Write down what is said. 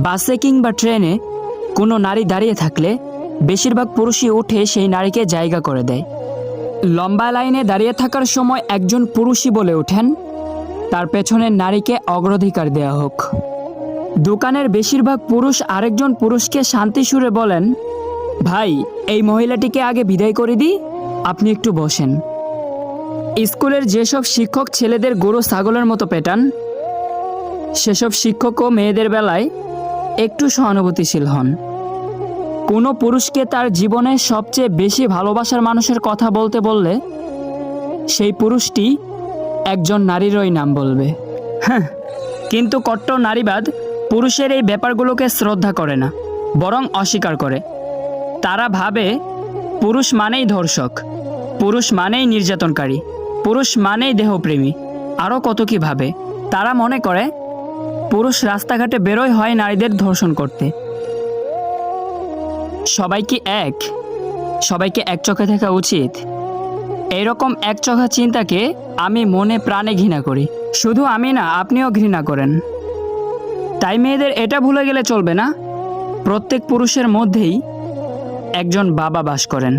বাসে কিংবা ট্রেনে কোনো নারী দাঁড়িয়ে থাকলে বেশিরভাগ পুরুষই উঠে সেই নারীকে জায়গা করে দেয়। লম্বা লাইনে দাঁড়িয়ে থাকার সময় একজন পুরুষই বলে ওঠেন, তার পেছনের নারীকে অগ্রাধিকার দেওয়া হোক। দোকানের বেশিরভাগ পুরুষ আরেকজন পুরুষকে শান্তি সুরে বলেন, ভাই, এই মহিলাটিকে আগে বিদায় করে দিই, আপনি একটু বসেন। স্কুলের যেসব শিক্ষক ছেলেদের গরু ছাগলের মতো পেটান, সেসব শিক্ষকও মেয়েদের বেলায় একটু সহানুভূতিশীল হন। কোনো পুরুষকে তার জীবনে সবচেয়ে বেশি ভালোবাসার মানুষের কথা বলতে বললে সেই পুরুষটি একজন নারীরই নাম বলবে। হ্যাঁ, কিন্তু কট্টর নারীবাদ পুরুষের এই ব্যাপারগুলোকে শ্রদ্ধা করে না, বরং অস্বীকার করে। তারা ভাবে পুরুষ মানেই ধর্ষক, পুরুষ মানেই নির্যাতনকারী, পুরুষ মানেই দেহপ্রেমী, আরও কত কী ভাবে। তারা মনে করে পুরুষ রাস্তাঘাটে বেরোয় হয় নারীদের ধর্ষণ করতে। সবাই কি এক? সবাইকে এক চোখে দেখা উচিত? এইরকম একচোখা চিন্তাকে আমি মনে প্রাণে ঘৃণা করি। শুধু আমি না, আপনিও ঘৃণা করেন। তাই মেয়েদের এটা ভুলে গেলে চলবে না, প্রত্যেক পুরুষের মধ্যেই একজন বাবা বাস করেন।